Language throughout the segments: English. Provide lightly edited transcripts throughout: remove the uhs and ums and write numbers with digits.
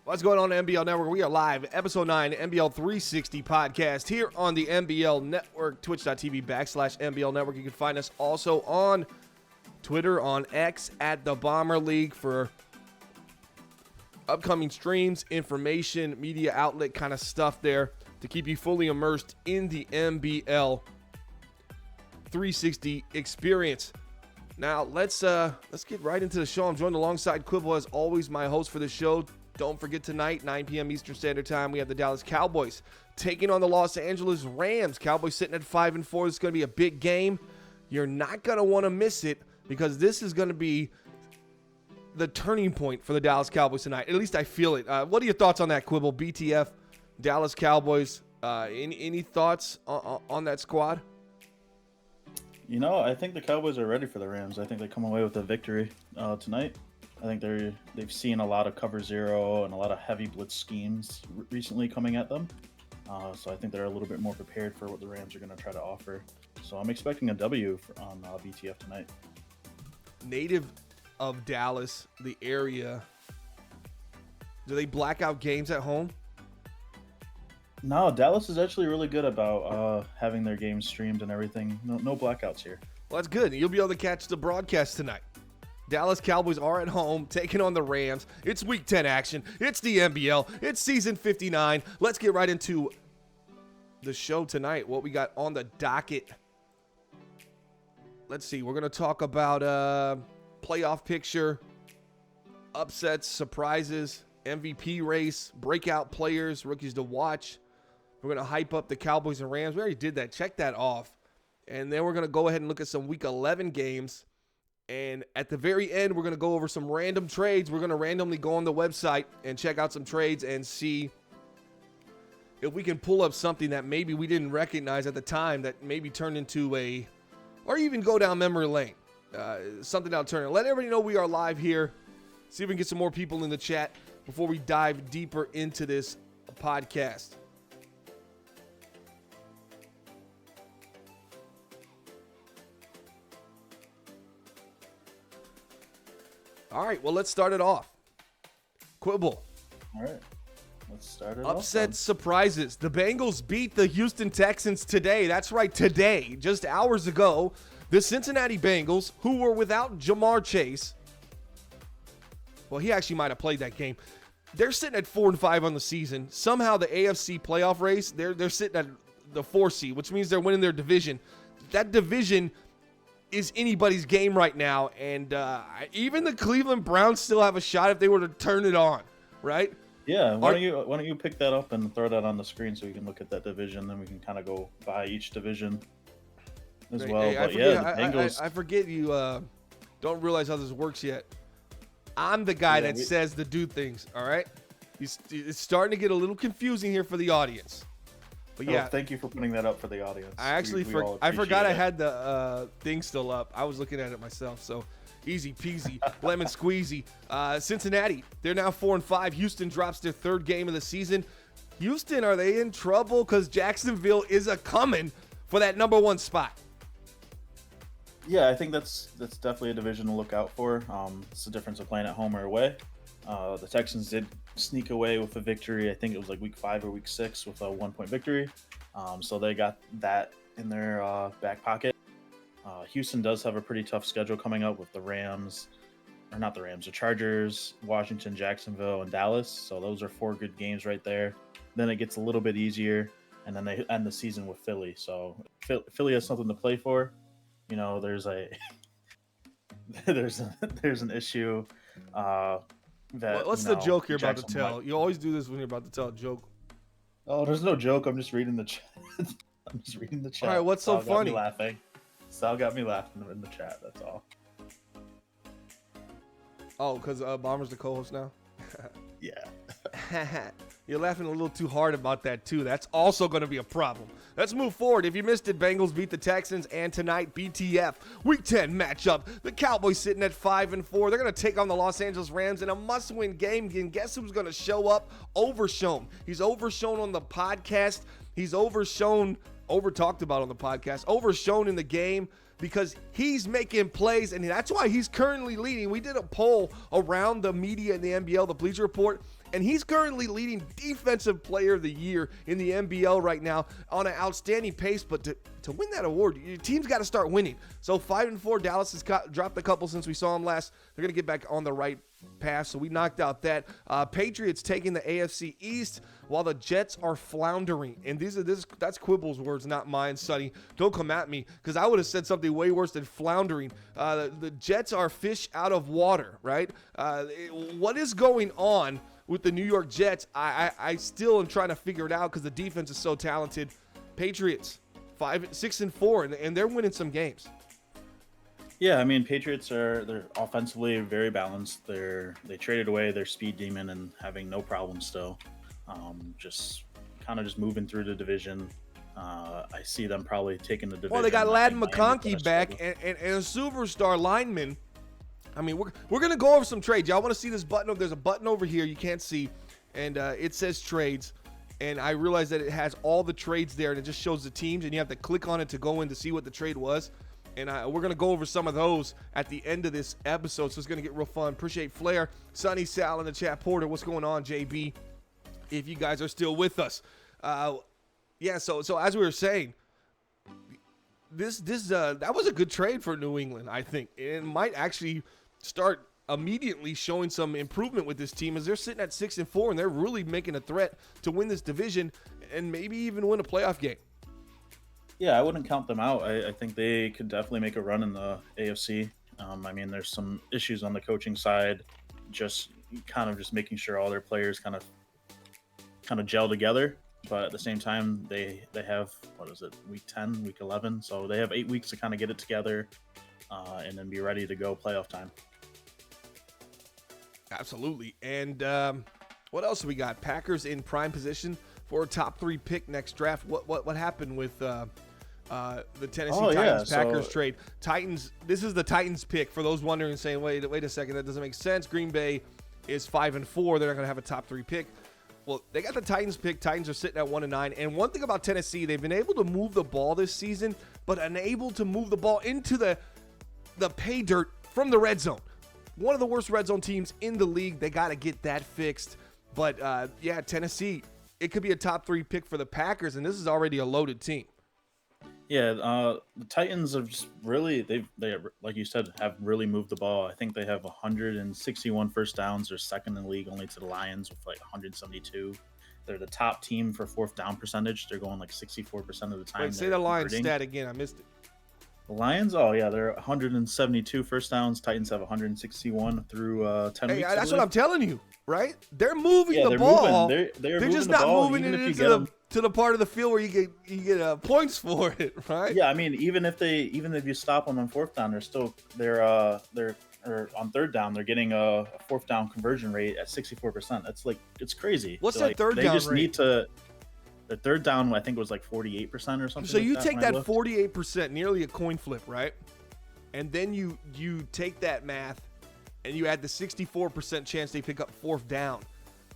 What's going on, MBL Network? We are live, episode 9, MBL 360 podcast here on the MBL Network, twitch.tv/MBL Network. You can find us also on Twitter, on X, at the Bomber League for upcoming streams, information, media outlet kind of stuff there to keep you fully immersed in the MBL 360 experience. Now, let's get right into the show. I'm joined alongside Quibble, as always, my host for the show. Don't forget tonight, 9 p.m. Eastern Standard Time, we have the Dallas Cowboys taking on the Los Angeles Rams. Cowboys sitting at 5-4. This is going to be a big game. You're not going to want to miss it because this is going to be the turning point for the Dallas Cowboys tonight. At least I feel it. What are your thoughts on that, Quibble? BTF, Dallas Cowboys. Any thoughts on that squad? You know, I think the Cowboys are ready for the Rams. I think they come away with a victory tonight. I think they've seen a lot of cover zero and a lot of heavy blitz schemes recently coming at them. So I think they're a little bit more prepared for what the Rams are going to try to offer. So I'm expecting a W on BTF tonight. Native of Dallas, the area, do they black out games at home? No, Dallas is actually really good about having their games streamed and everything. No blackouts here. Well, that's good. You'll be able to catch the broadcast tonight. Dallas Cowboys are at home taking on the Rams. It's Week 10 action. It's the MBL. It's Season 59. Let's get right into the show tonight, what we got on the docket. Let's see. We're going to talk about playoff picture, upsets, surprises, MVP race, breakout players, rookies to watch. We're going to hype up the Cowboys and Rams. We already did that. Check that off. And then we're going to go ahead and look at some Week 11 games. And at the very end, we're going to go over some random trades. We're going to randomly go on the website and check out some trades and see if we can pull up something that maybe we didn't recognize at the time that maybe turned into or even go down memory lane. Something that'll turn. Let everybody know we are live here. See if we can get some more people in the chat before we dive deeper into this podcast. All right, well, let's start it off. Quibble. All right, let's start it off. Upset surprises. The Bengals beat the Houston Texans today. That's right, today, just hours ago. The Cincinnati Bengals, who were without Jamar Chase. Well, he actually might have played that game. They're sitting at 4-5 on the season. Somehow the AFC playoff race, they're sitting at the 4 seed, which means they're winning their division. That division is anybody's game right now, and even the Cleveland Browns still have a shot if they were to turn it on, right? Yeah, why don't you pick that up and throw that on the screen so we can look at that division, then we can kind of go by each division as well. Hey, but the Bengals. I forget you don't realize how this works yet. I'm the guy that says the do things, all right? It's starting to get a little confusing here for the audience. But yeah, thank you for putting that up for the audience. I actually I forgot I had the thing still up. I was looking at it myself, so easy peasy, lemon squeezy. Cincinnati, they're now 4-5. Houston drops their third game of the season. Houston, are they in trouble? Because Jacksonville is a-coming for that number 1 spot. Yeah, I think that's definitely a division to look out for. It's the difference of playing at home or away. The Texans did sneak away with a victory. I think it was like week 5 or week 6 with a 1-point victory. So they got that in their back pocket. Houston does have a pretty tough schedule coming up with the Chargers, Washington, Jacksonville, and Dallas. So those are 4 good games right there. Then it gets a little bit easier, and then they end the season with Philly. So Philly has something to play for. You know, there's an issue. What's the joke you're about to tell? You always do this when you're about to tell a joke. Oh, there's no joke. I'm just reading the chat. I'm just reading the chat. All right, what's so funny? Sal got me laughing in the chat. That's all. Oh, because Bomber's the co-host now? Yeah. You're laughing a little too hard about that, too. That's also going to be a problem. Let's move forward. If you missed it, Bengals beat the Texans, and tonight, BTF. Week 10 matchup. The Cowboys sitting at 5-4. They're going to take on the Los Angeles Rams in a must-win game. And guess who's going to show up? Overshown. He's overshown on the podcast. He's over-talked about on the podcast. Overshown in the game. because he's making plays, and that's why he's currently leading. We did a poll around the media in the MBL, the Bleacher Report, And he's currently leading Defensive Player of the Year in the MBL right now on an outstanding pace. But to win that award, your team's got to start winning. So 5-4, Dallas has dropped a couple since we saw them last. They're going to get back on the right path. So we knocked out that. Patriots taking the AFC East while the Jets are floundering. And that's Quibble's words, not mine, Sonny. Don't come at me, because I would have said something way worse than floundering. The Jets are fish out of water, right? What is going on with the New York Jets? I still am trying to figure it out, because the defense is so talented. Patriots 6-4, and they're winning some games. Yeah, I mean, Patriots they're offensively very balanced. They traded away their speed demon and having no problem still. Just moving through the division. I see them probably taking the division. Well, they got Ladd McConkey back and a superstar lineman. I mean, we're going to go over some trades. Y'all want to see this button? There's a button over here you can't see, and it says trades. And I realize that it has all the trades there, and it just shows the teams, and you have to click on it to go in to see what the trade was. And we're going to go over some of those at the end of this episode, so it's going to get real fun. Appreciate Flair, Sonny, Sal in the chat. Porter, what's going on, JB? If you guys are still with us. Yeah, so as we were saying, that was a good trade for New England, I think. It might actually start immediately showing some improvement with this team, as they're sitting at 6-4, and they're really making a threat to win this division and maybe even win a playoff game. Yeah, I wouldn't count them out. I think they could definitely make a run in the AFC. I mean, there's some issues on the coaching side, just making sure all their players kind of gel together. But at the same time, they have, week 10, week 11. So they have 8 weeks to kind of get it together and then be ready to go playoff time. Absolutely. And what else do we got? Packers in prime position for a top 3 pick next draft. What happened with the Tennessee Titans Packers trade? Titans. This is the Titans pick, for those wondering and saying, wait a second, that doesn't make sense. Green Bay is 5-4. They're not going to have a top 3 pick. Well, they got the Titans pick. Titans are sitting at 1-9. And one thing about Tennessee, they've been able to move the ball this season, but unable to move the ball into the pay dirt from the red zone. One of the worst red zone teams in the league. They got to get that fixed. But yeah, Tennessee, it could be a top 3 pick for the Packers, and this is already a loaded team. Yeah, the Titans have just really, they like you said, have really moved the ball. I think they have 161 first downs. They're second in the league, only to the Lions with 172. They're the top team for fourth down percentage. They're going 64% of the time. Wait, say the Lions stat again. I missed it. The Lions, they're 172 first downs. Titans have 161 through 10 weeks. That's what I'm telling you, right? They're moving the ball. They're just not moving it into the part of the field where you get points for it, right? Yeah, I mean, even if you stop them on fourth down, they're on third down, they're getting a fourth down conversion rate at 64%. That's it's crazy. What's that third down rate? They just need to. The third down, I think, was 48% or something. So you take that 48%, nearly a coin flip, right? And then you take that math and you add the 64% chance they pick up fourth down.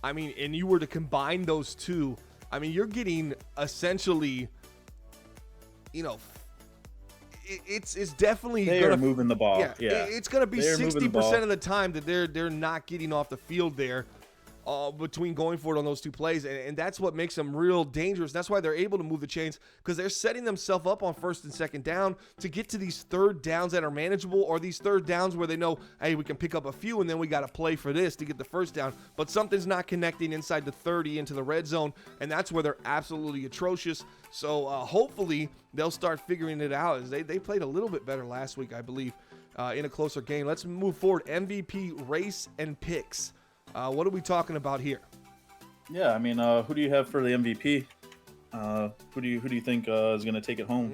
I mean, and you were to combine those two, I mean, you're getting essentially, it's definitely they're moving the ball. Yeah, it's going to be 60% of the time that they're not getting off the field there. Between going for it on those two plays, and that's what makes them real dangerous. That's why they're able to move the chains, because they're setting themselves up on first and second down to get to these third downs that are manageable, or these third downs where they know, hey, we can pick up a few and then we got to play for this to get the first down, but something's not connecting inside the 30 into the red zone, and that's where they're absolutely atrocious. So hopefully they'll start figuring it out, as they played a little bit better last week, I believe, in a closer game. Let's move forward. MVP race and picks. What are we talking about here? Yeah, I mean, who do you have for the MVP? Who do you think is going to take it home?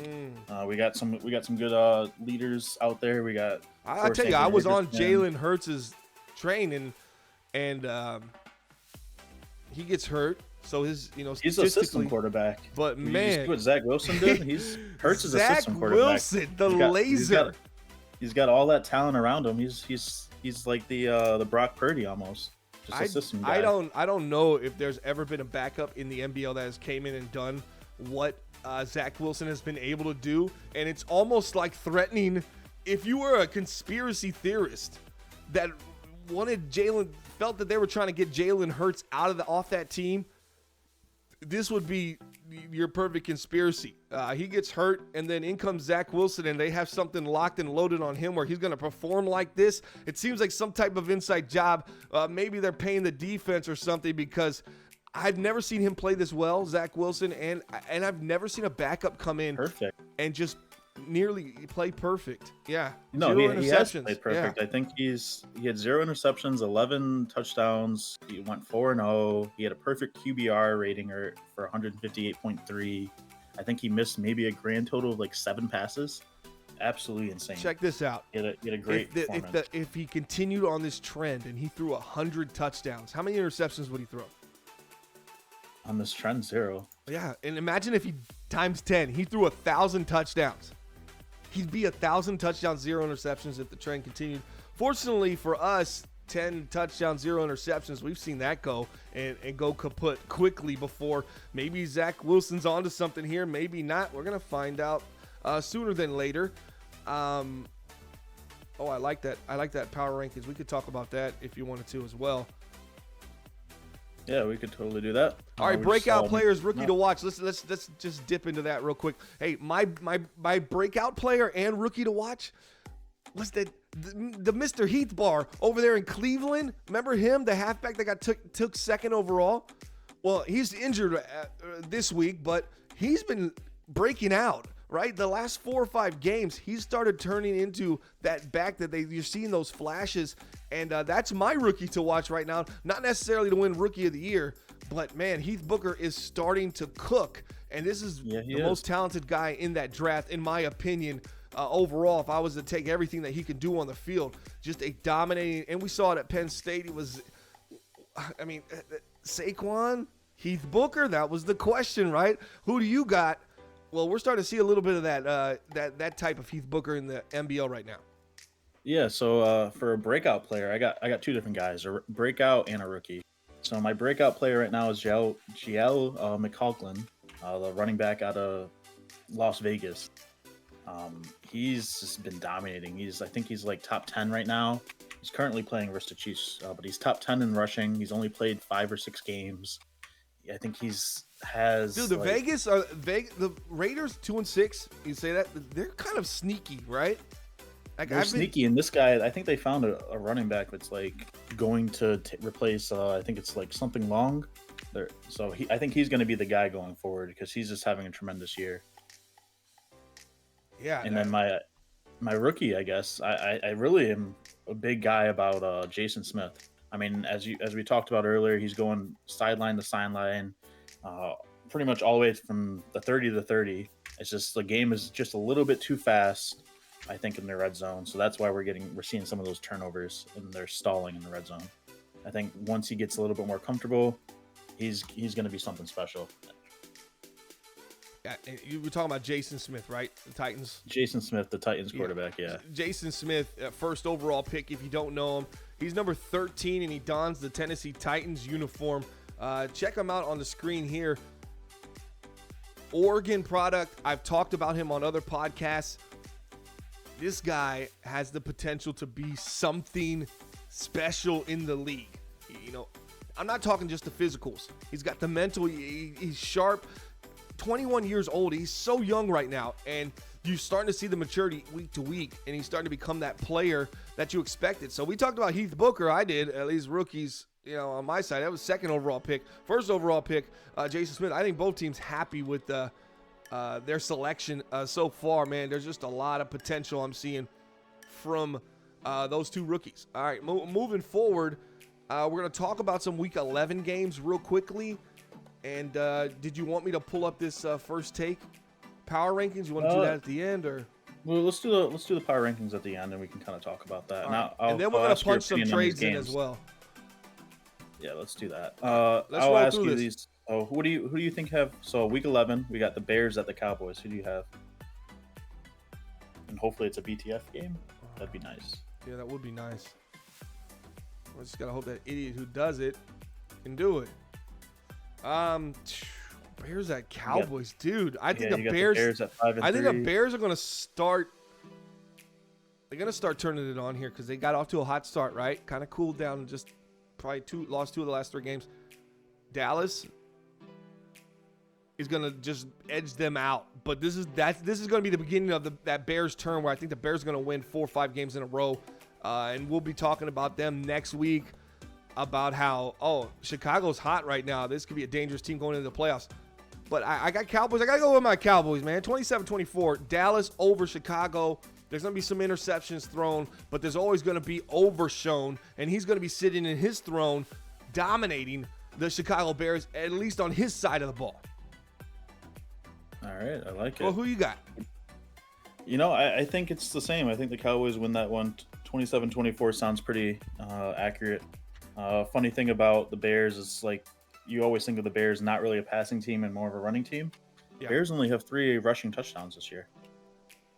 We got some good leaders out there. I tell you, I was on Jalen Hurts' train, and he gets hurt. So he's a system quarterback. But man, what Zach Wilson did. Hurts is a system quarterback. Zach Wilson, laser. He's got all that talent around him. He's like the Brock Purdy almost. Just a system guy. I don't know if there's ever been a backup in the MBL that has came in and done what Zach Wilson has been able to do, and it's almost like threatening. If you were a conspiracy theorist that felt that they were trying to get Jalen Hurts off that team, this would be your perfect conspiracy. He gets hurt, and then in comes Zach Wilson, and they have something locked and loaded on him where he's going to perform like this. It seems like some type of inside job. Maybe they're paying the defense or something, because I've never seen him play this well, Zach Wilson, and I've never seen a backup come in perfect and just nearly play perfect. Yeah. No, he has played perfect. Yeah. I think he had 0 interceptions, 11 touchdowns. He went 4-0. He had a perfect QBR rating for 158.3. I think he missed maybe a grand total of like 7 passes. Absolutely insane. Check this out. He had a great performance. If he continued on this trend and he threw 100 touchdowns, how many interceptions would he throw? On this trend, 0. Yeah, and imagine if he times 10, he threw 1,000 touchdowns. He'd be 1,000 touchdowns, 0 interceptions if the trend continued. Fortunately for us, 10 touchdowns, 0 interceptions. We've seen that go and go kaput quickly before. Maybe Zach Wilson's onto something here, maybe not. We're gonna find out sooner than later. I like that. I like that power rankings. We could talk about that if you wanted to as well. Yeah, we could totally do that. All right, breakout players, rookie to watch. Let's just dip into that real quick. Hey, my breakout player and rookie to watch was the Mr. Heath Bar over there in Cleveland. Remember him, the halfback that got took second overall? Well, he's injured this week, but he's been breaking out. Right, the last 4 or 5 games, he's started turning into that back that you're seeing those flashes, and that's my rookie to watch right now. Not necessarily to win Rookie of the Year, but man, Heath Booker is starting to cook, and this is the most talented guy in that draft, in my opinion. Overall, if I was to take everything that he could do on the field, just a dominating, and we saw it at Penn State. He was, Saquon, Heath Booker. That was the question, right? Who do you got? Well, we're starting to see a little bit of that type of Heath Booker in the MBL right now. Yeah, so for a breakout player, I got 2 different guys, a breakout and a rookie. So my breakout player right now is Giel McLaughlin, the running back out of Las Vegas. He's just been dominating. I think he's like top 10 right now. He's currently playing versus the Chiefs, but he's top 10 in rushing. He's only played 5 or 6 games. I think the Raiders 2-6. You say that they're kind of sneaky, right? They're sneaky, and this guy, I think they found a running back that's like going to replace. I think it's like something long. So I think he's going to be the guy going forward because he's just having a tremendous year. Yeah. And then my rookie, I guess, I really am a big guy about Jason Smith. I mean, as we talked about earlier, he's going sideline to sideline, pretty much all the way from the 30 to 30. It's just the game is just a little bit too fast, I think, in the red zone. So that's why we're seeing some of those turnovers and they're stalling in the red zone. I think once he gets a little bit more comfortable, he's going to be something special. Yeah, you were talking about Jason Smith, right? The Titans. Jason Smith, the Titans quarterback, yeah. Jason Smith, first overall pick. If you don't know him, he's number 13, and he dons the Tennessee Titans uniform. Check him out on the screen here. Oregon product. I've talked about him on other podcasts. This guy has the potential to be something special in the league. You know, I'm not talking just the physicals. He's got the mental. He's sharp. 21 years old. He's so young right now, and you're starting to see the maturity week to week, and he's starting to become that player that you expected. So we talked about Heath Booker. I did, at least rookies, on my side. That was second overall pick. First overall pick, Jason Smith. I think both teams happy with their selection so far, man. There's just a lot of potential I'm seeing from those 2 rookies. All right, moving forward, we're going to talk about some Week 11 games real quickly. And did you want me to pull up this first take power rankings? You want to do that at the end, or? Well, let's do the power rankings at the end, and we can kind of talk about that. Right. And then we're going to punch some trades in as well. Yeah, let's do that. I'll ask you these. Oh, who do you think have? So Week 11, we got the Bears at the Cowboys. Who do you have? And hopefully it's a BTF game. That'd be nice. Yeah, that would be nice. We just gotta hope that idiot who does it can do it. Bears at Cowboys, dude. I think the Bears. The Bears at 5-3. I think the Bears are gonna start. They going to start turning it on here because they got off to a hot start, right? Kind of cooled down and just probably lost 2 of the last 3 games. Dallas is going to just edge them out. But this is going to be the beginning of that Bears turn where I think the Bears are going to win 4 or 5 games in a row. And we'll be talking about them next week about how, Chicago's hot right now. This could be a dangerous team going into the playoffs. But I got Cowboys. I got to go with my Cowboys, man. 27-24. Dallas over Chicago. There's going to be some interceptions thrown, but there's always going to be overshown. And he's going to be sitting in his throne dominating the Chicago Bears, at least on his side of the ball. All right, I like it. Well, who you got? I think it's the same. I think the Cowboys win that one. 27-24 sounds pretty accurate. Funny thing about the Bears is, like, you always think of the Bears not really a passing team and more of a running team. Yeah. Bears only have 3 rushing touchdowns this year.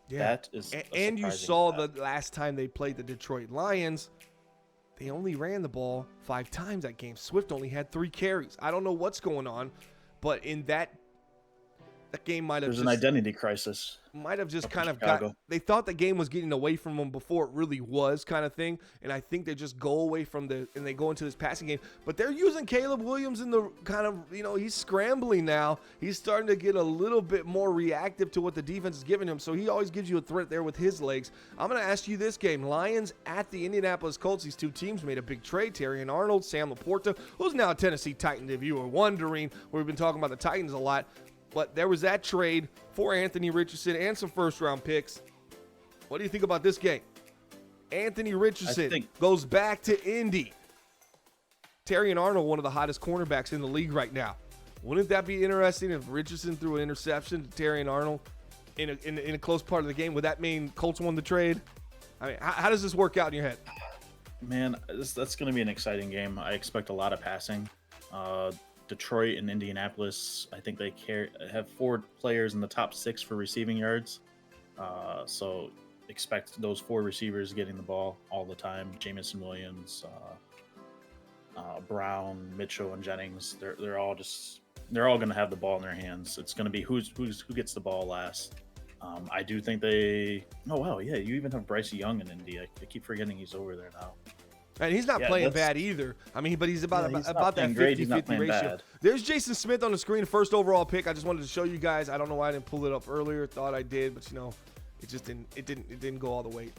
Yeah. That is and you saw the last time they played the Detroit Lions, they only ran the ball 5 times that game. Swift only had 3 carries. I don't know what's going on, but in that game might have There's an identity crisis. Might have just kind of they thought the game was getting away from them before it really was, kind of thing. And I think they just go away from and they go into this passing game. But they're using Caleb Williams in the kind of, he's scrambling now. He's starting to get a little bit more reactive to what the defense is giving him. So he always gives you a threat there with his legs. I'm going to ask you this game. Lions at the Indianapolis Colts. These 2 teams made a big trade. Terry and Arnold, Sam Laporta, who's now a Tennessee Titan, if you were wondering. We've been talking about the Titans a lot. But there was that trade for Anthony Richardson and some first-round picks. What do you think about this game? Anthony Richardson goes back to Indy. Terry and Arnold, one of the hottest cornerbacks in the league right now. Wouldn't that be interesting if Richardson threw an interception to Terry and Arnold in a close part of the game? Would that mean Colts won the trade? I mean, how does this work out in your head? Man, that's going to be an exciting game. I expect a lot of passing. Detroit and Indianapolis, I think they have 4 players in the top 6 for receiving yards. So expect those 4 receivers getting the ball all the time. Jamison Williams, Brown, Mitchell, and Jennings. They're all going to have the ball in their hands. It's going to be who gets the ball last. I do think you even have Bryce Young in Indy. I keep forgetting he's over there now. And he's not playing bad either. I mean, but he's about that 50-50 ratio. Bad. There's Jason Smith on the screen, first overall pick. I just wanted to show you guys. I don't know why I didn't pull it up earlier. Thought I did, but it just didn't go all the way.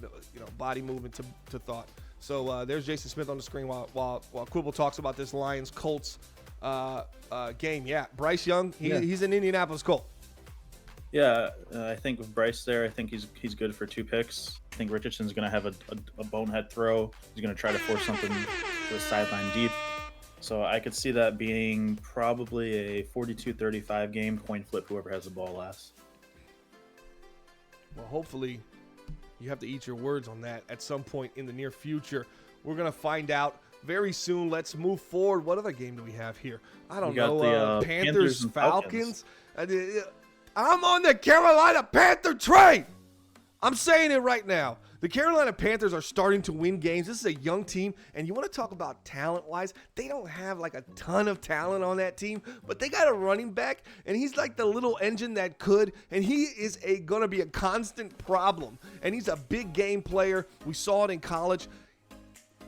Body movement to thought. So there's Jason Smith on the screen while Quibble talks about this Lions Colts game. Yeah, Bryce Young. He's an Indianapolis Colt. Yeah, I think with Bryce there, I think he's good for 2 picks. I think Richardson's going to have a bonehead throw. He's going to try to force something to the sideline deep. So I could see that being probably a 42-35 game, coin flip, whoever has the ball last. Well, hopefully you have to eat your words on that at some point in the near future. We're going to find out very soon. Let's move forward. What other game do we have here? I don't know. Panthers Falcons. I'm on the Carolina Panther train. I'm saying it right now. The Carolina Panthers are starting to win games. This is a young team, and you want to talk about talent-wise, they don't have like a ton of talent on that team, but they got a running back, and he's like the little engine that could, and he is going to be a constant problem, and he's a big game player. We saw it in college.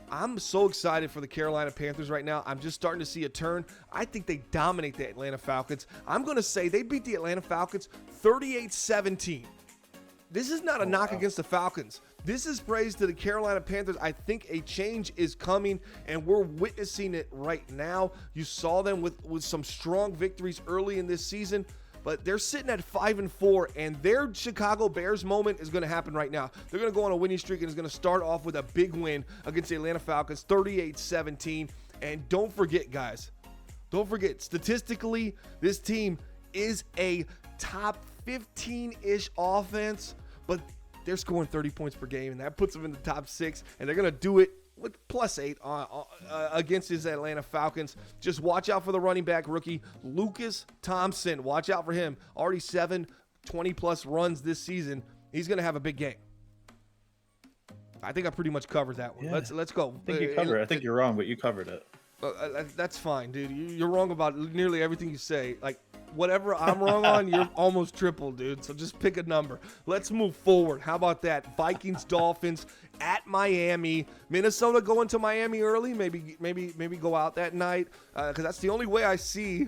I'm so excited for the Carolina Panthers right now. I'm just starting to see a turn. I think they dominate the Atlanta Falcons. I'm going to say they beat the Atlanta Falcons 38-17. This is not a knock against the Falcons. This is praise to the Carolina Panthers. I think a change is coming, and we're witnessing it right now. You saw them with some strong victories early in this season, but they're sitting at 5-4, and their Chicago Bears moment is going to happen right now. They're going to go on a winning streak, and it's going to start off with a big win against the Atlanta Falcons, 38-17. And don't forget, guys, statistically, this team is a top 15-ish offense, but they're scoring 30 points per game, and that puts them in the top 6, and they're going to do it with +8 against his Atlanta Falcons. Just watch out for the running back rookie, Lucas Thompson. Watch out for him. Already 7 20-plus runs this season. He's going to have a big game. I think I pretty much covered that one. Yeah. Let's go. I think you covered it. I think you're wrong, but you covered it. That's fine, dude. You're wrong about nearly everything you say. Like, whatever I'm wrong on, you're almost triple, dude. So just pick a number. Let's move forward. How about that? Vikings, Dolphins at Miami. Minnesota going to Miami early. Maybe go out that night because that's the only way I see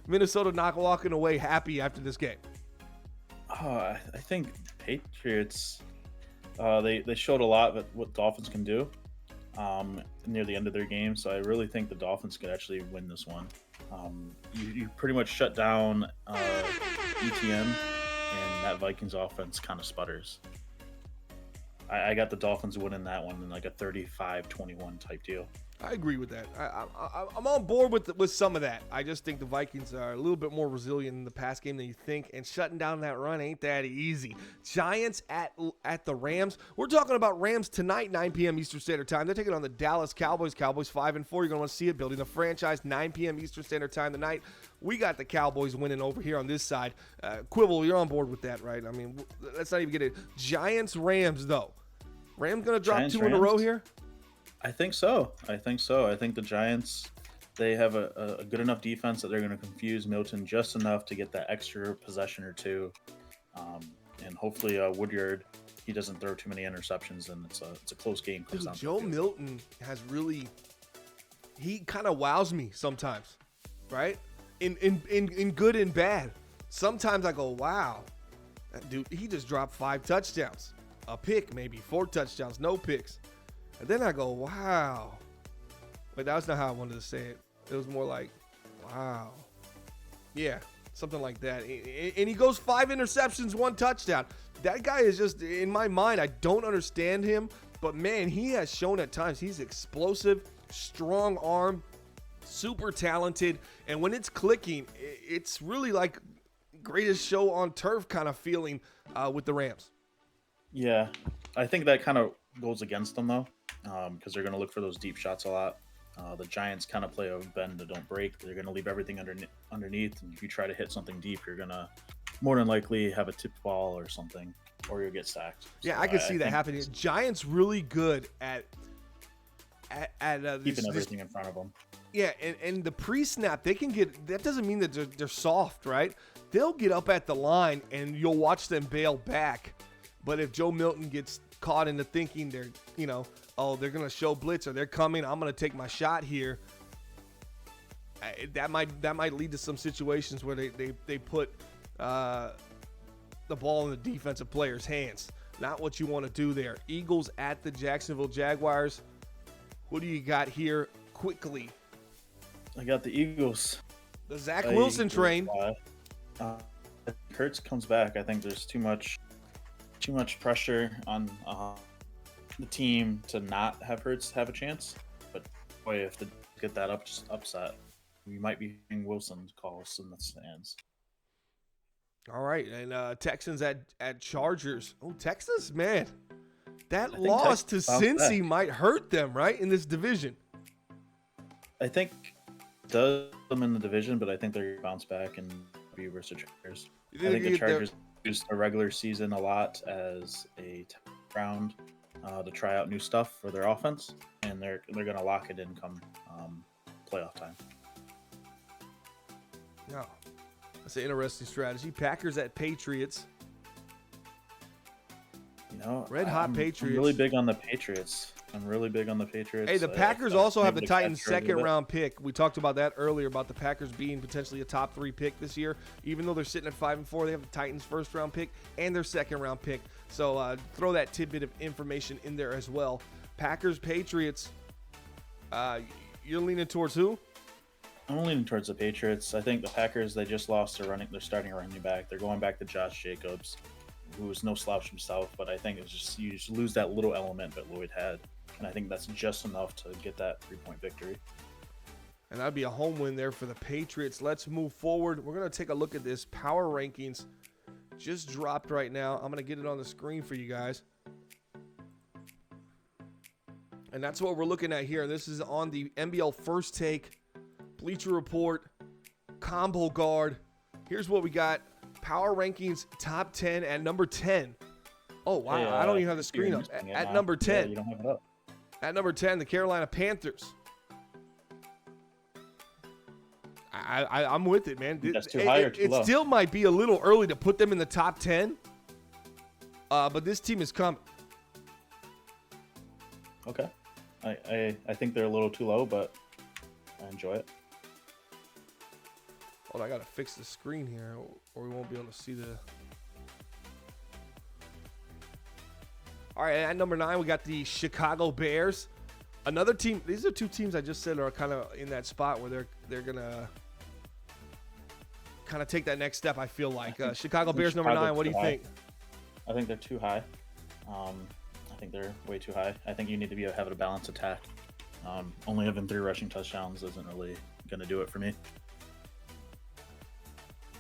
Minnesota not walking away happy after this game. I think Patriots. They showed a lot of what Dolphins can do near the end of their game, so I really think the Dolphins could actually win this one. You pretty much shut down ETN, and that Vikings offense kind of sputters. I got the Dolphins winning that one in like a 35-21 type deal. I agree with that. I'm on board with some of that. I just think the Vikings are a little bit more resilient in the pass game than you think, and shutting down that run ain't that easy. Giants at the Rams. We're talking about Rams tonight, 9 p.m. Eastern Standard Time. They're taking on the Dallas Cowboys. Cowboys 5-4. You're going to want to see it. Building the franchise, 9 p.m. Eastern Standard Time tonight. We got the Cowboys winning over here on this side. Quibble, you're on board with that, right? I mean, let's not even get it. Giants, Rams, though. Rams going to drop Giants, 2 in a row here? I think so. I think the Giants, they have a good enough defense that they're going to confuse Milton just enough to get that extra possession or two. And hopefully Woodyard, he doesn't throw too many interceptions, and it's a close game. Dude, Joe Milton has really, he kind of wows me sometimes, right? In good and bad. Sometimes I go, wow, that dude, he just dropped 5 touchdowns. A pick, maybe 4 touchdowns, no picks. And then I go, wow. But that was not how I wanted to say it. It was more like, wow. Yeah, something like that. And he goes 5 interceptions, 1 touchdown. That guy is just, in my mind, I don't understand him. But, man, he has shown at times he's explosive, strong arm, super talented. And when it's clicking, it's really like greatest show on turf kind of feeling with the Rams. Yeah, I think that kind of goes against them, though. Because they're going to look for those deep shots a lot. The Giants kind of play a bend to don't break. They're going to leave everything underneath. And if you try to hit something deep, you're going to more than likely have a tipped ball or something, or you'll get sacked. Yeah, I could see that happening. Giants really good at keeping everything in front of them. Yeah, and the pre-snap, they can get, that doesn't mean that they're soft, right? They'll get up at the line, and you'll watch them bail back. But if Joe Milton gets caught into thinking they're, they're going to show blitz or they're coming, I'm going to take my shot here, that might lead to some situations where they put the ball in the defensive player's hands. Not what you want to do there. Eagles at the Jacksonville Jaguars. What do you got here quickly? I got the Eagles. The Zach Wilson train. Hurts comes back. I think there's too much pressure on the team to not have Hurts have a chance. But boy, if they get that upset, we might be hearing Wilson's calls in the stands. All right, and Texans at Chargers. Oh, Texas, man. That loss to Cincy might hurt them, right, in this division. I think it does them in the division, but I think they're going to bounce back and be versus the Chargers. I think the Chargers used the regular season a lot as a round to try out new stuff for their offense, and they're going to lock it in come playoff time. Yeah, that's an interesting strategy. Packers at Patriots. Red hot Patriots. I'm really big on the Patriots. Hey, the Packers also have the Titans' second-round pick. We talked about that earlier, about the Packers being potentially a top 3 pick this year. Even though they're sitting at 5-4, they have the Titans' first-round pick and their second-round pick. So throw that tidbit of information in there as well. Packers, Patriots. You're leaning towards who? I'm leaning towards the Patriots. I think the Packers, they just lost their starting running back. They're going back to Josh Jacobs, who was no slouch himself, but I think it's just you just lose that little element that Lloyd had. And I think that's just enough to get that 3-point victory. And that'd be a home win there for the Patriots. Let's move forward. We're going to take a look at this power rankings. Just dropped right now. I'm going to get it on the screen for you guys. And that's what we're looking at here. This is on the MBL First Take, Bleacher Report, Combo Guard. Here's what we got. Power rankings top 10 at number 10. Oh, wow. Hey, I don't even have the screen up. At number 10. Yeah, you don't have it up. At number 10, the Carolina Panthers. I'm with it, man. That's too high or too It low? still might be a little early to put them in the top 10, but this team is coming. Okay. I think they're a little too low, but I enjoy it. Hold on, I gotta fix the screen here, or we won't be able to see the. All right, at number 9, we got the Chicago Bears. Another team. These are two teams I just said are kind of in that spot where they're gonna kind of take that next step. I feel like Chicago Bears number 9. What do you think? I think they're too high. I think they're way too high. I think you need to have a balanced attack. Only having 3 rushing touchdowns isn't really gonna do it for me.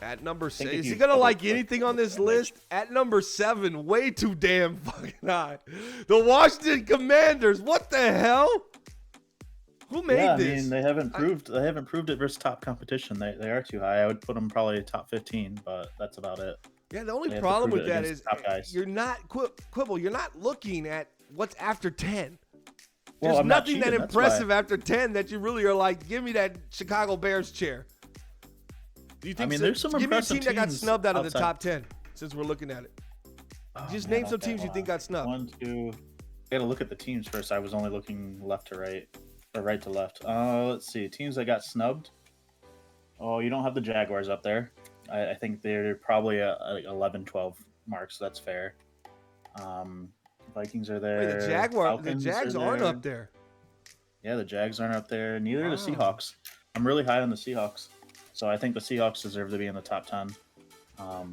At number 6, is he gonna like anything on this list? At number 7, way too damn fucking high. The Washington Commanders. What the hell? Who made this? I mean, they haven't proved it versus top competition. They are too high. I would put them probably top 15, but that's about it. Yeah, the only problem with that is you're not Quibble. You're not looking at what's after 10. There's nothing that impressive after 10 that you really are like, give me that Chicago Bears chair. Do you think there's some give me a team impressive that got teams snubbed out of the outside. top 10 since we're looking at it. Just name some teams you think got snubbed. 1, 2. I gotta look at the teams first. I was only looking left to right, or right to left. Let's see. Teams that got snubbed. Oh, you don't have the Jaguars up there. I think they're probably at like 11, 12 marks. So that's fair. Vikings are there. Wait, the Jags aren't up there. Yeah, the Jags aren't up there. Neither are the Seahawks. I'm really high on the Seahawks. So I think the Seahawks deserve to be in the top 10. Well,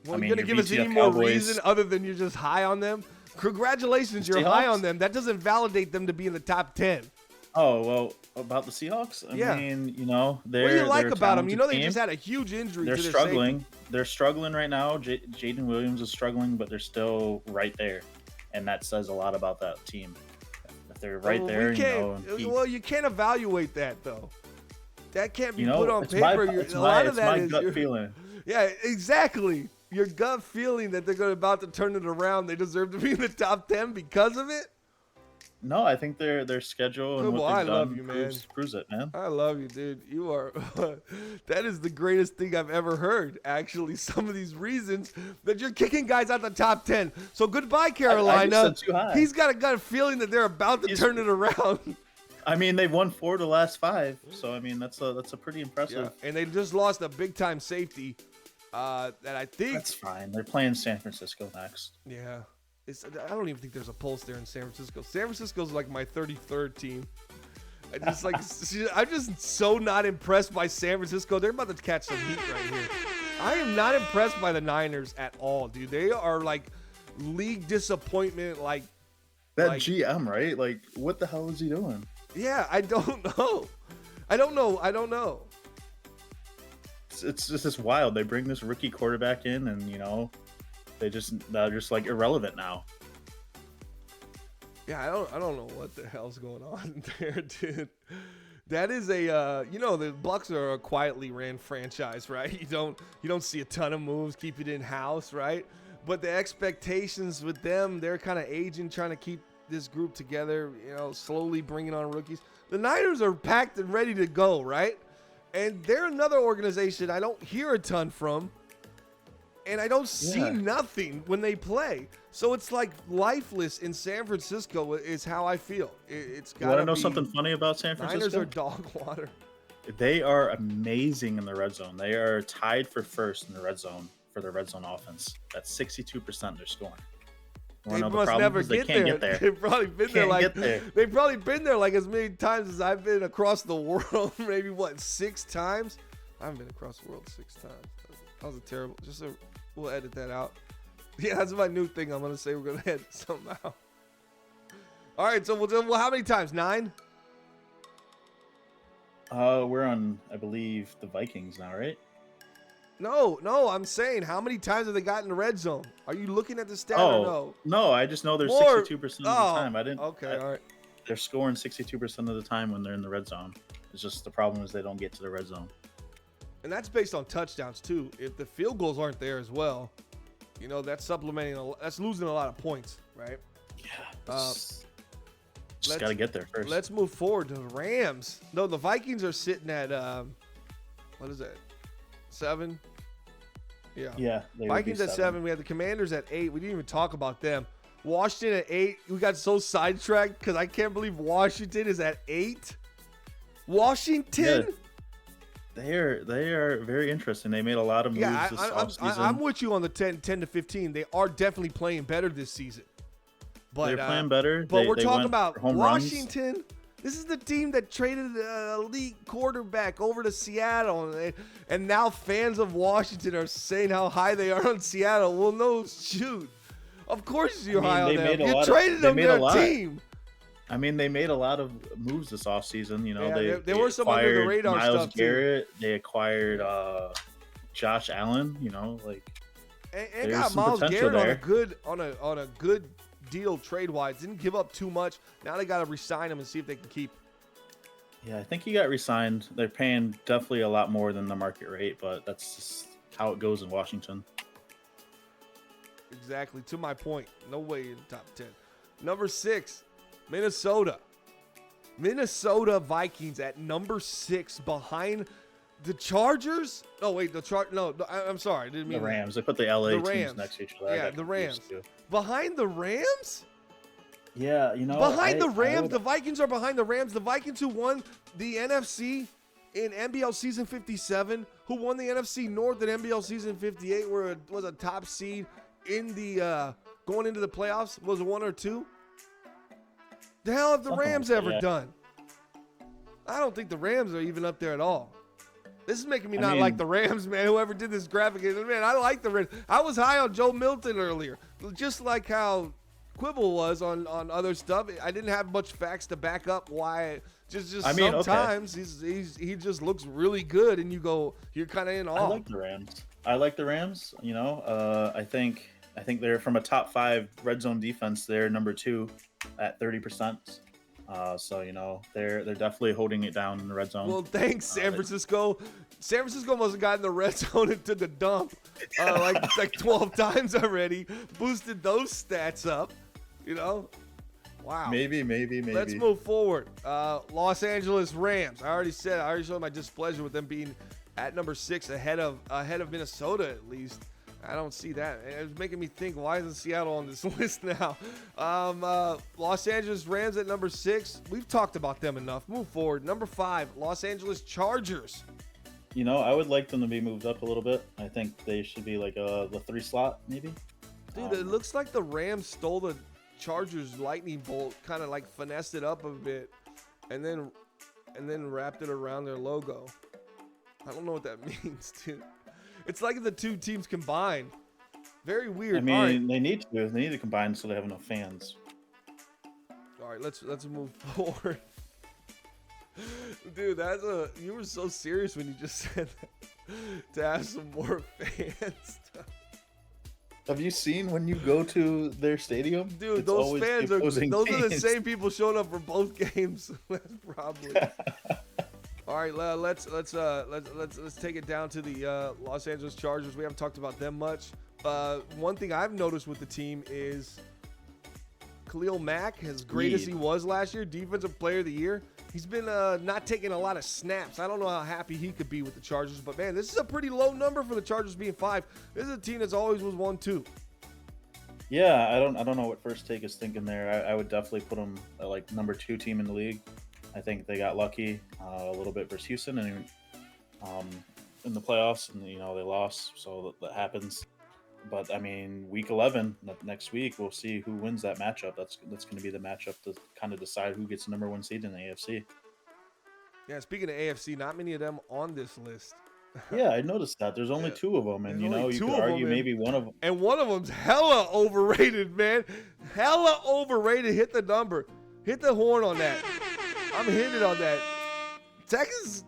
you're going to give us any more reason other than you're just high on them? Congratulations, you're high on them. That doesn't validate them to be in the top 10. Oh, well, about the Seahawks? I mean, they're what do you like about them? They team. just had a huge injury. They're struggling. They're struggling right now. Jaden Williams is struggling, but they're still right there. And that says a lot about that team. If they're right there, you can't evaluate that, though. That can't be put on paper. It's my gut feeling. Yeah, exactly. Your gut feeling that they're about to turn it around. They deserve to be in the top 10 because of it. No, I think their schedule and what they've done proves it, man. I love you, dude. You are. That is the greatest thing I've ever heard. Actually, some of these reasons that you're kicking guys out the top 10. So goodbye, Carolina. I just said too high. He's got a gut feeling that they're about to turn it around. I mean, they've won 4 of the last 5, so I mean that's a pretty impressive. Yeah. And they just lost a big time safety. That I think that's fine. They're playing San Francisco next. Yeah, I don't even think there's a pulse there in San Francisco. San Francisco's like my 33rd team. I'm just so not impressed by San Francisco. They're about to catch some heat right here. I am not impressed by the Niners at all, dude. They are like league disappointment. Like that GM, right? Like, what the hell is he doing? Yeah, I don't know. I don't know. It's just wild. They bring this rookie quarterback in, and they're just like irrelevant now. Yeah, I don't know what the hell's going on there, dude. That is the Bucks are a quietly ran franchise, right? You don't see a ton of moves, keep it in house, right? But the expectations with them, they're kind of aging, trying to keep this group together, slowly bringing on rookies. The Niners are packed and ready to go, right? And they're another organization I don't hear a ton from, and I don't see nothing when they play. So it's like lifeless in San Francisco is how I feel. It's got to be. You want to know something funny about San Francisco? Niners are dog water. They are amazing in the red zone. They are tied for first in the red zone for the red zone offense. That's 62% they're scoring. They must never get there. They've probably been there they've probably been there like as many times as I've been across the world. Maybe 6 times? I haven't been across the world 6 times. That was a terrible. We'll edit that out. Yeah, that's my new thing. I'm gonna say we're gonna edit something out. All right, so well, how many times? 9? We're on, I believe, the Vikings now, right? No, I'm saying how many times have they gotten in the red zone? Are you looking at the stat or no? No, I just know they're 62% of the time. Okay, all right. They're scoring 62% of the time when they're in the red zone. It's just the problem is they don't get to the red zone. And that's based on touchdowns too. If the field goals aren't there as well, that's that's losing a lot of points, right? Yeah. Just got to get there first. Let's move forward to the Rams. No, the Vikings are sitting at What is that? 7? Yeah. Yeah. They would be Vikings at 7. We had the Commanders at 8. We didn't even talk about them. Washington at 8. We got so sidetracked because I can't believe Washington is at 8. Washington? Yeah. They are very interesting. They made a lot of moves this offseason. I'm with you on the 10 to 15. They are definitely playing better this season. But they're playing better. But we're talking about home Washington. Runs. This is the team that traded an elite quarterback over to Seattle. And now fans of Washington are saying how high they are on Seattle. Well, no, shoot. Of course you're high on them. You traded them to their team. I mean, they made a lot of moves this offseason. You know, yeah, there were some under the radar Myles stuff Garrett. Too. They acquired Josh Allen. You know, like and got Myles Garrett on a good deal trade wise. Didn't give up too much. Now they got to re-sign him and see if they can keep. Yeah, I think he got re-signed. They're paying definitely a lot more than the market rate, but that's just how it goes in Washington. Exactly. To my point, no way in the top 10. Number 6. Minnesota Vikings at number 6 behind the Chargers. Oh wait, I'm sorry, I didn't mean the Rams. They put the LA Rams. teams next to each other. Yeah, the Rams. Behind the Rams? Yeah, you know. Behind the Rams, the Vikings are behind the Rams. The Vikings who won the NFC in MBL season 57, who won the NFC North in MBL season 58, where it was a top seed in the going into the playoffs. Was it 1 or 2? The hell have the Rams ever done? I don't think the Rams are even up there at all. This is making me not like the Rams, man. Whoever did this graphic, man, I like the Rams. I was high on Joe Milton earlier, just like how Quibble was on other stuff. I didn't have much facts to back up why. Sometimes he just looks really good, and you're kind of in awe. I like the Rams. You know, I think they're from a top 5 red zone defense. They're number 2 at 30%. So you know they're definitely holding it down in the red zone. Well, thanks, San Francisco. San Francisco must have gotten the red zone and took a dump like 12 times already. Boosted those stats up. You know, wow. Maybe. Let's move forward. Los Angeles Rams. I already showed my displeasure with them being at number 6 ahead of Minnesota at least. I don't see that. It's making me think, why isn't Seattle on this list now? Los Angeles Rams at number 6. We've talked about them enough. Move forward. Number 5, Los Angeles Chargers. You know, I would like them to be moved up a little bit. I think they should be like the 3 slot, maybe. Dude, it looks like the Rams stole the Chargers lightning bolt, kind of like finessed it up a bit, and then wrapped it around their logo. I don't know what that means, dude. It's like the two teams combined. Very weird. I mean, they need to combine so they have enough fans. All right, let's move forward. Dude, you were so serious when you just said that, to have some more fans. Have you seen when you go to their stadium? Dude, those fans are the same people showing up for both games. That's probably. All right, let's take it down to the Los Angeles Chargers. We haven't talked about them much. One thing I've noticed with the team is Khalil Mack, as great as he was last year, Defensive Player of the Year, he's been not taking a lot of snaps. I don't know how happy he could be with the Chargers, but man, this is a pretty low number for the Chargers being 5. This is a team that's always was 1-2. Yeah, I don't know what First Take is thinking there. I would definitely put them at like number 2 team in the league. I think they got lucky a little bit versus Houston and in the playoffs, and you know they lost, so that happens. But I mean, week 11 next week, we'll see who wins that matchup. That's going to be the matchup to kind of decide who gets the number 1 seed in the AFC. Yeah, speaking of AFC, not many of them on this list. Yeah, I noticed that. There's only 2 of them, and you know you could argue maybe one of them. And one of them's hella overrated, man. Hella overrated. Hit the number. Hit the horn on that. I'm hitting it on that.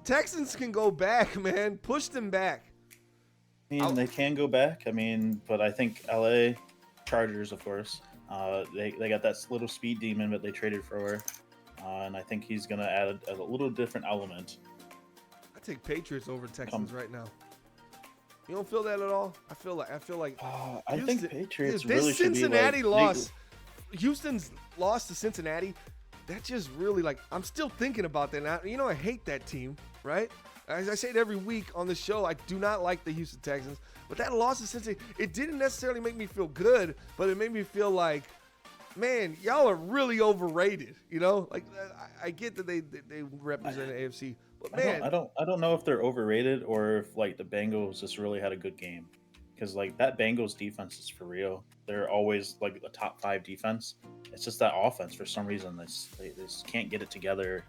Texans can go back, man. Push them back. I mean, they can go back. I mean, but I think LA Chargers, of course, they got that little speed demon that they traded for, and I think he's gonna add a little different element. I take Patriots over Texans right now. You don't feel that at all? I feel like I think Patriots this really should Cincinnati be like, loss. Houston's loss to Cincinnati that just really, like, I'm still thinking about that now. You know, I hate that team, right? As I say it every week on the show, I do not like the Houston Texans. But that loss to Cincinnati, it didn't necessarily make me feel good, but it made me feel like, man, y'all are really overrated. You know, like I get that they represent the AFC, but man, I don't know if they're overrated or if like the Bengals just really had a good game, because like that Bengals defense is for real. They're always like a top 5 defense. It's just that offense for some reason they just can't get it together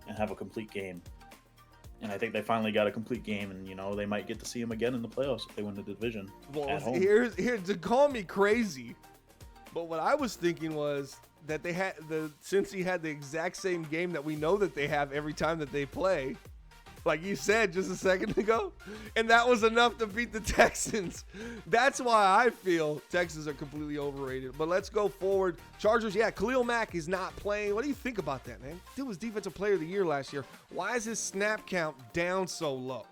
and have a complete game. And I think they finally got a complete game, and you know they might get to see them again in the playoffs if they win the division at home. Here to call me crazy, but what I was thinking was that they had Cincy had the exact same game that we know that they have every time that they play, like you said just a second ago, and that was enough to beat the Texans. That's why I feel Texans are completely overrated. But let's go forward. Chargers, yeah, Khalil Mack is not playing. What do you think about that, man? Dude was Defensive Player of the Year last year. Why is his snap count down so low?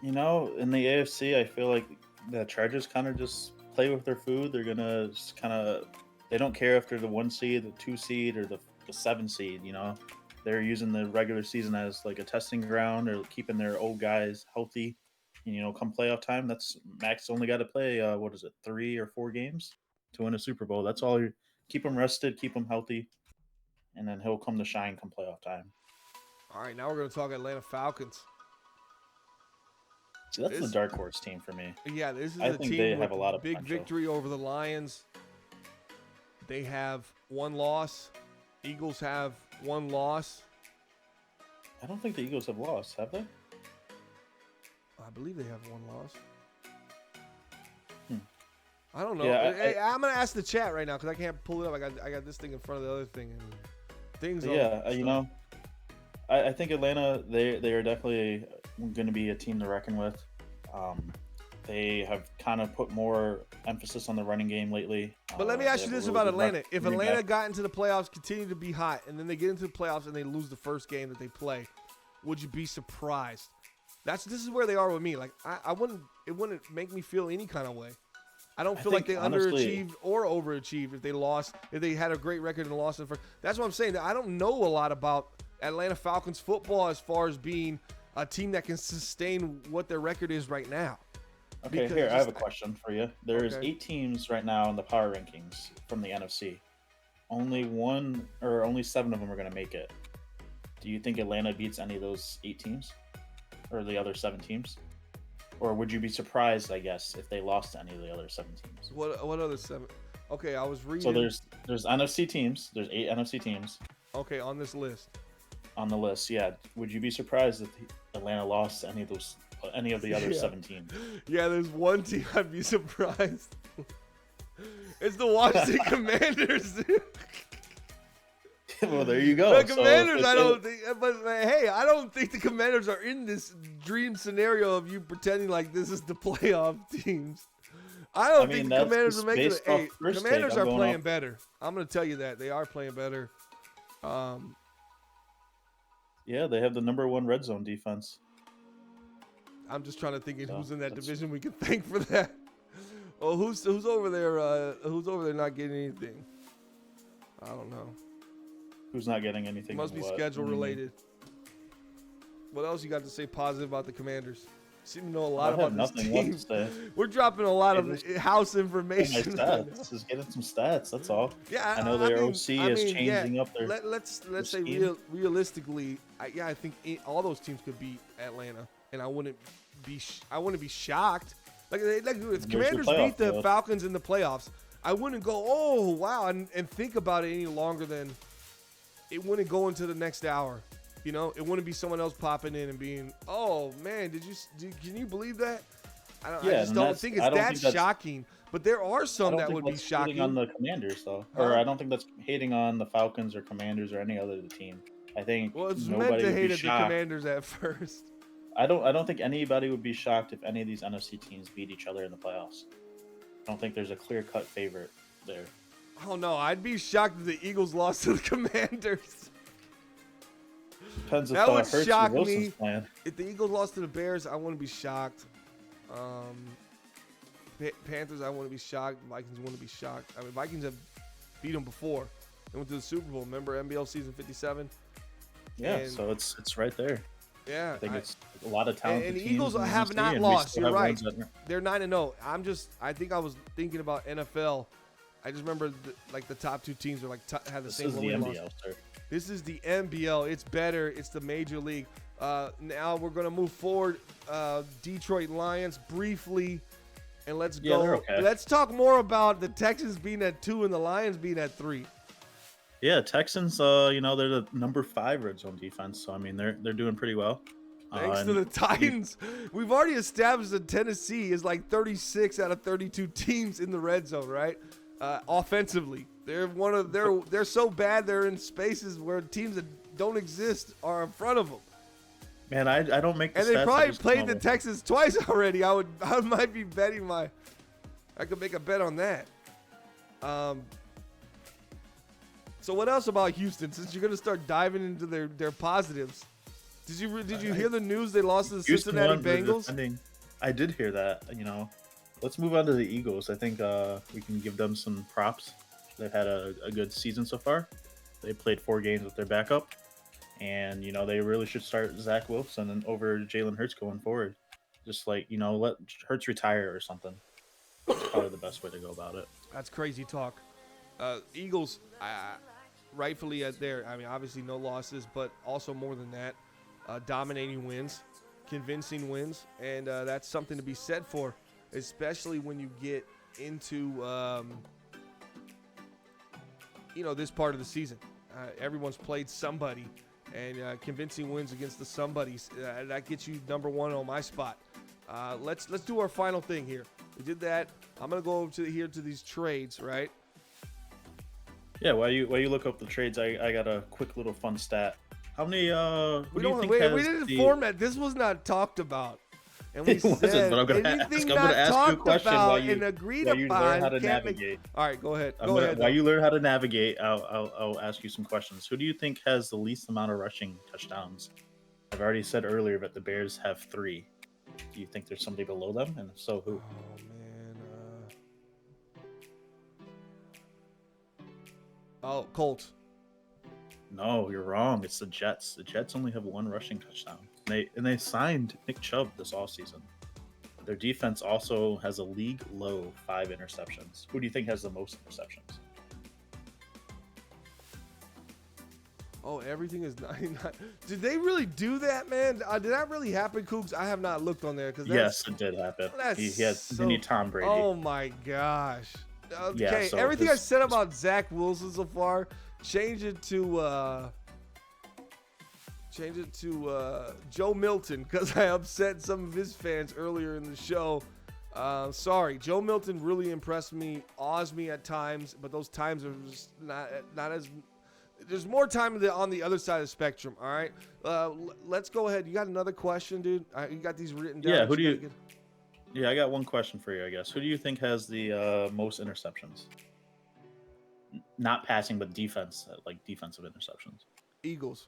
You know, in the AFC, I feel like the Chargers kind of just play with their food. They're gonna just kind of, they don't care if they're the 1 seed, the 2 seed, or the 7 seed. You know, they're using the regular season as like a testing ground or keeping their old guys healthy. And, you know, come playoff time, that's Max only got to play 3 or 4 games to win a Super Bowl. That's all. You keep them rested, keep them healthy, and then he'll come to shine come playoff time. All right, now we're going to talk Atlanta Falcons. See, that's the dark horse team for me. Yeah, this is I a think team they with have a lot of big potential. victory over the Lions. They have 1 loss. Eagles have 1 loss. I don't think the Eagles have lost, have they? I believe they have 1 loss. Hmm. I don't know. Yeah, I'm gonna ask the chat right now because I can't pull it up. I got this thing in front of the other thing and things. You know, I think Atlanta they are definitely going to be a team to reckon with. They have kind of put more emphasis on the running game lately. But let me ask you this about Atlanta: if Atlanta got into the playoffs, continue to be hot, and then they get into the playoffs and they lose the first game that they play, would you be surprised? This is where they are with me. Like I wouldn't. It wouldn't make me feel any kind of way. I don't feel like they underachieved or overachieved if they lost. If they had a great record and lost in first. That's what I'm saying. I don't know a lot about Atlanta Falcons football as far as being a team that can sustain what their record is right now. Okay, here I have a question for you. There's 8 teams right now in the power rankings from the NFC. Only 7 of them are going to make it. Do you think Atlanta beats any of those 8 teams, or the other 7 teams? Or would you be surprised, I guess, if they lost to any of the other 7 teams? What other 7? Okay, I was reading. So there's NFC teams. There's 8 NFC teams. Okay, on this list. On the list, yeah. Would you be surprised if Atlanta lost to any of the other 7 teams? Yeah, there's one team I'd be surprised. It's the Washington Commanders. Well, there you go. The Commanders, I don't think. But hey, I don't think the Commanders are in this dream scenario of you pretending like this is the playoff teams. I don't think the Commanders are making it. Hey, Commanders are playing better. I'm going to tell you that they are playing better. Yeah, they have the #1 red zone defense. I'm just trying to think of who's in that division we can thank for that. Oh, who's over there? Who's over there not getting anything? I don't know. Who's not getting anything? Must be schedule related. What else you got to say positive about the Commanders? Seem to know a lot about this team. We're dropping a lot of house information. Just getting some stats. That's all. Yeah, I know their OC is changing up their. Let's say realistically, I think all those teams could beat Atlanta, and I wouldn't be shocked. Like if Commanders beat the Falcons in the playoffs, I wouldn't go, oh wow, and think about it any longer than it wouldn't go into the next hour. You know, it wouldn't be someone else popping in and being, oh man, can you believe that? I just don't think it's that shocking. But there are some that would be shocking. Hating on the Commanders though, or I don't think that's hating on the Falcons or Commanders or any other team. I think it's meant to hate at the Commanders at first. I don't think anybody would be shocked if any of these NFC teams beat each other in the playoffs. I don't think there's a clear-cut favorite there. Oh no, I'd be shocked if the Eagles lost to the Commanders. Depends if that would Hurts shock Wilson's me. Playing. If the Eagles lost to the Bears, I wouldn't be shocked. Panthers, I wouldn't be shocked. Vikings wouldn't be shocked. I mean, Vikings have beat them before. and went to the Super Bowl. Remember MBL season 57? Yeah, And so it's right there. yeah, I think it's a lot of talented and the teams Eagles in the have NFC, not and we lost. still You're have right. ones that- They're 9-0. I think I was thinking about NFL. I just remember the top two teams are had the This same is the win MBL, loss. sir. This is the MBL. It's better. It's the major league. Now we're gonna move forward. Detroit Lions briefly, and let's Yeah, go. they're okay. Let's talk more about the Texans being at 2 and the Lions being at 3. Yeah, Texans. They're the number 5 red zone defense. So I mean, they're doing pretty well. Thanks to and the Titans. We've already established that Tennessee is like 36 out of 32 teams in the red zone, right? Offensively, they're so bad they're in spaces where teams that don't exist are in front of them. Man, I don't make the And they stats, I probably just played come the up with- Texans twice already. I might be betting I could make a bet on that. So what else about Houston? Since you're gonna start diving into their positives, did you hear the news they lost to the Houston Cincinnati won, they're Bengals? defending. I did hear that. Let's move on to the Eagles. I think we can give them some props. They've had a good season so far. They played 4 games with their backup, and they really should start Zach Wilson over Jalen Hurts going forward. Just let Hurts retire or something. That's probably the best way to go about it. That's crazy talk. Eagles, rightfully at there. I mean, obviously no losses, but also more than that, dominating wins, convincing wins, and that's something to be said for, especially when you get into this part of the season. Everyone's played somebody, and convincing wins against the somebodies, that gets you number 1 on my spot. Let's do our final thing here. We did that. I'm gonna go over to these trades, right? Yeah, while you look up the trades, I got a quick little fun stat. How many? We didn't format. This was not talked about, and we It wasn't, said but I'm gonna anything ask. I'm not gonna ask you a talked question about while you and agreed learn upon how to can't make- navigate. All right, go ahead. While though. you learn how to navigate, I'll ask you some questions. Who do you think has the least amount of rushing touchdowns? I've already said earlier that the Bears have 3. Do you think there's somebody below them, and if so, who? Oh man. Colts. No, you're wrong. It's the Jets. The Jets only have 1 rushing touchdown. They signed Nick Chubb this offseason. Their defense also has a league low 5 interceptions. Who do you think has the most interceptions? Oh, everything is 99. Did they really do that, man? Did that really happen, Cougs? I have not looked on there because Yes, it did happen. He had mini Tom Brady. Oh my gosh. Okay, Yeah, so everything I his- said about Zach Wilson so far, change it to Joe Milton because I upset some of his fans earlier in the show. Sorry, Joe Milton really impressed me, awes me at times, but those times are just not as. There's more time on the other side of the spectrum. All right, let's go ahead. You got another question, dude? You got these written down? Yeah, who do you? Yeah, I got one question for you, I guess. Who do you think has the most interceptions? Not passing, but defense, like defensive interceptions. Eagles.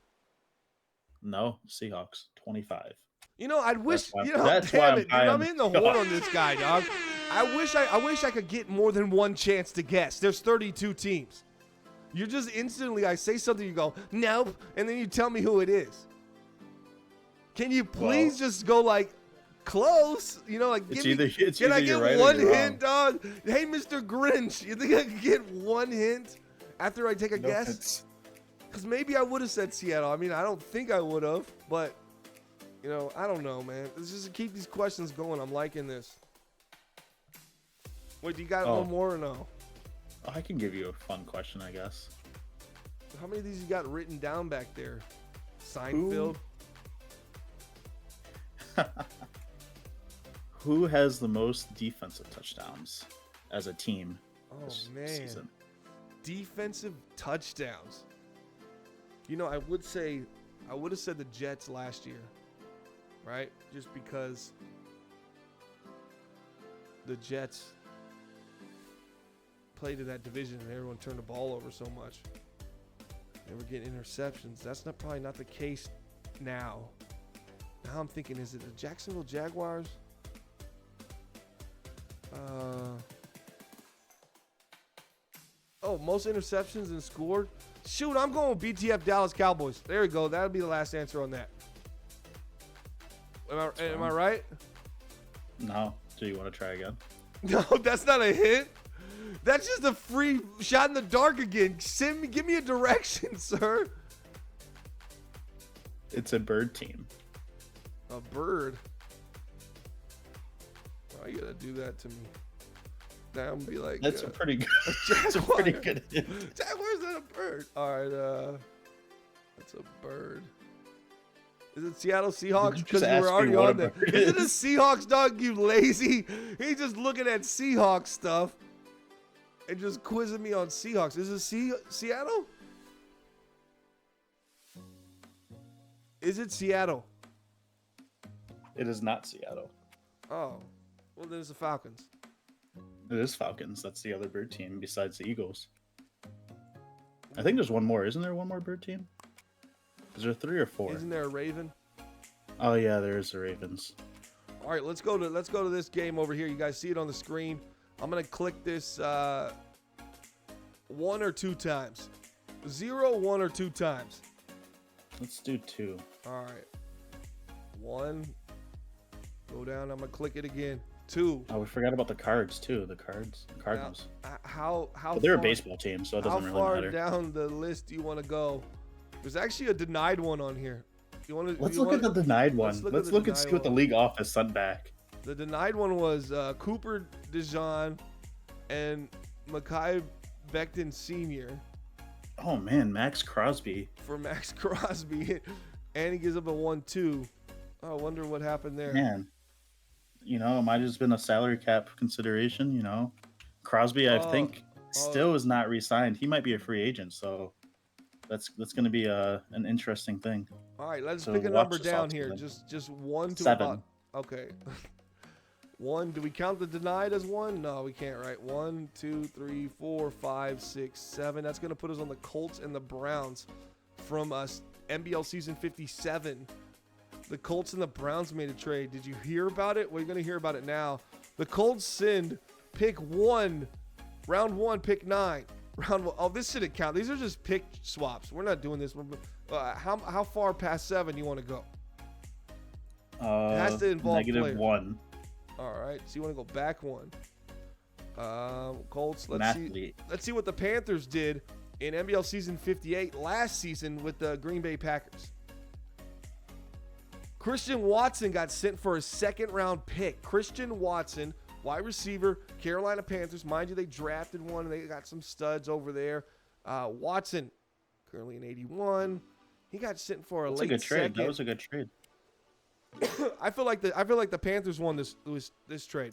No, Seahawks, 25. I'd wish. That's why Damn I'm it, dude. I'm buying- in the horn on this guy, dog. I wish I could get more than one chance to guess. There's 32 teams. You're just instantly. I say something, you go nope, and then you tell me who it is. Can you please just go like close? Like It's give me. it's Can I either get you're right or one you're hint, wrong. dog? Hey, Mr. Grinch, you think I can get one hint after I take a No, guess? it's- Because maybe I would have said Seattle. I mean, I don't think I would have, but I don't know, man. Let's just keep these questions going. I'm liking this. Wait, do you got one more or no? I can give you a fun question, I guess. How many of these you got written down back there? Seinfeld. Who has the most defensive touchdowns as a team Oh this man, season? defensive touchdowns. I would have said the Jets last year, right? Just because the Jets played in that division and everyone turned the ball over so much. They were getting interceptions. That's probably not the case now. Now I'm thinking, is it the Jacksonville Jaguars? Oh, most interceptions and scored. Shoot, I'm going with BTF Dallas Cowboys. There we go. That'll be the last answer on that. Am I right? No. Do you want to try again? No, that's not a hint. That's just a free shot in the dark again. Give me a direction, sir. It's a bird team. A bird. Why you gotta do that to me? Now I'm gonna be like, that's a pretty good. That's a pretty good hint. Jaguar's not a bird. All right, that's a bird. Is it Seattle Seahawks? Because you were already on there. Is it a Seahawks, dog? You lazy. He's just looking at Seahawks stuff and just quizzing me on Seahawks. Is it Seattle? Is it Seattle? It is not Seattle. Oh, well then it's the Falcons. It is Falcons. That's the other bird team besides the Eagles. I think there's one more. Isn't there one more bird team? Is there 3 or 4? Isn't there a Raven? Oh yeah, there is the Ravens. All right, let's go to this game over here. You guys see it on the screen. I'm gonna click this 1 or 2 times. 0, 1 or 2 times. Let's do 2. All right. 1. Go down. I'm gonna click it again. 2. Oh, we forgot about the Cards too. The Cardinals. Now, how but they're a baseball team, so it doesn't really matter. How far down the list do you want to go? There's actually a denied one on here. Let's look at the denied one. Let's look and see what the league office sent back. The denied one was Cooper DeJean and Mekhi Becton Sr. Oh man, Max Crosby. For Max Crosby, and he gives up a 1-2. Oh, I wonder what happened there. Man, it might have just been a salary cap consideration. Crosby, I think, still is not re-signed. He might be a free agent, so that's going to be an interesting thing. All right, let's pick a number down here. Just 1 to 7. Okay. 1. Do we count the denied as 1? No, we can't, right? 1, 2, 3, 4, 5, 6, 7. That's going to put us on the Colts and the Browns from us. MBL season 57. The Colts and the Browns made a trade. Did you hear about it? We're going to hear about it now. The Colts send pick 1, round 1, pick 9. Round 1. Oh, this shouldn't count. These are just pick swaps. We're not doing this. How far past 7 do you want to go? It has to involve -1. All right, so you want to go back 1. Colts. Let's see what the Panthers did in NBL season 58 last season with the Green Bay Packers. Christian Watson got sent for a 2nd-round pick. Christian Watson, wide receiver, Carolina Panthers. Mind you, they drafted one, and they got some studs over there. Watson, currently an 81. He got sent for a late good trade. second. That was a good trade. I feel like the Panthers won this trade.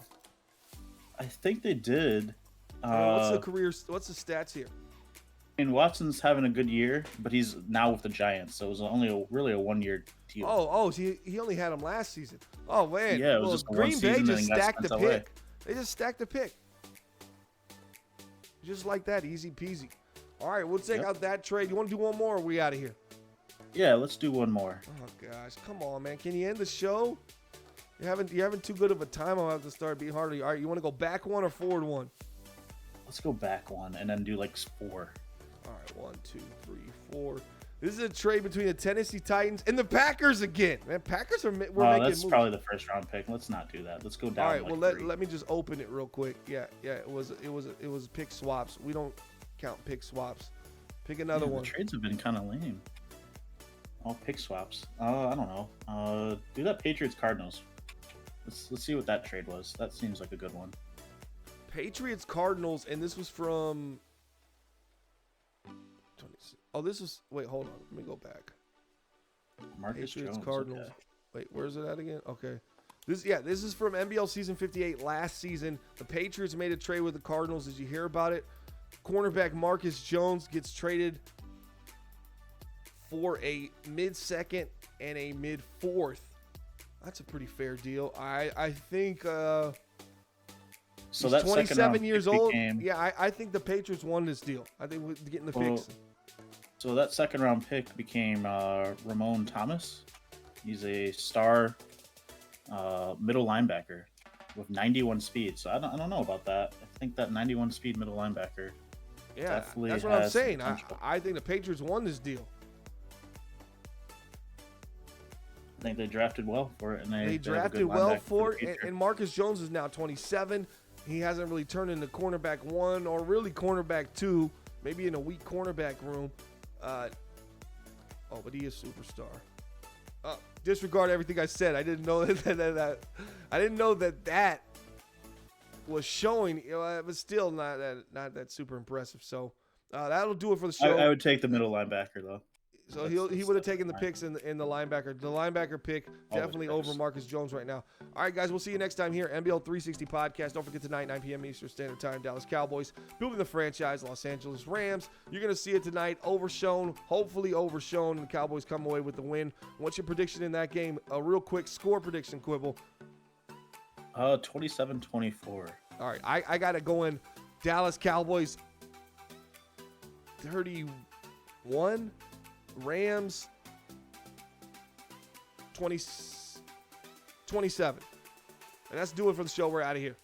I think they did. What's the stats here? Watson's having a good year, but he's now with the Giants, so it was only really a 1-year deal. Oh, so he only had him last season. Oh man, yeah, it was just Green Bay just stacked the pick. They just stacked the pick, just like that, easy peasy. All right, we'll take out that trade. You want to do one more? Or are we out of here? Yeah, let's do one more. Oh gosh, come on, man. Can you end the show? You're having too good of a time. I'll have to start being harder. All right, you want to go back 1 or forward 1? Let's go back 1 and then do like 4. All right, 1, 2, 3, 4. This is a trade between the Tennessee Titans and the Packers again. Man, Packers we're making that's moves. Probably the 1st-round pick. Let's not do that. Let's go down. All right, like well 3. let me just open it real quick. Yeah, it was pick swaps. We don't count pick swaps. Pick another one. The trades have been kind of lame. All pick swaps. I don't know. Do that Patriots Cardinals. Let's see what that trade was. That seems like a good one. Patriots Cardinals, and this was from. Oh, this was. Wait, hold on. Let me go back. Marcus Patriots Jones, Cardinals. okay. Wait, where's it at again? Okay. This is from NBL season 58 last season. The Patriots made a trade with the Cardinals. Did you hear about it? Cornerback Marcus Jones gets traded for a mid-second and a mid-4th. That's a pretty fair deal. I think so he's that 27 years old. Became, yeah, I think the Patriots won this deal. I think we're getting the picks. So that 2nd-round pick became Ramon Thomas. He's a star middle linebacker with 91 speed. So I don't know about that. I think that 91 speed middle linebacker Yeah, definitely that's what I'm has saying. potential. I think the Patriots won this deal. I think they drafted well for it, and they have a drafted good well linebacker for the it, future. and Marcus Jones is now 27. He hasn't really turned into cornerback 1 or really cornerback 2, maybe in a weak cornerback room. But he is superstar. Disregard everything I said. I didn't know that I didn't know that was showing. But still not that super impressive. So that'll do it for the show. I would take the middle linebacker though. So he would have taken the picks in the linebacker. The linebacker pick definitely over Marcus Jones right now. All right, guys, we'll see you next time here. MBL 360 podcast. Don't forget tonight, 9 p.m. Eastern Standard Time. Dallas Cowboys building the franchise. Los Angeles Rams. You're gonna see it tonight. Overshown, hopefully overshown, and the Cowboys come away with the win. What's your prediction in that game? A real quick score prediction, Quibble. 27-24. All right, I got it going. Dallas Cowboys 31. Rams 27. And that's do it for the show. We're out of here.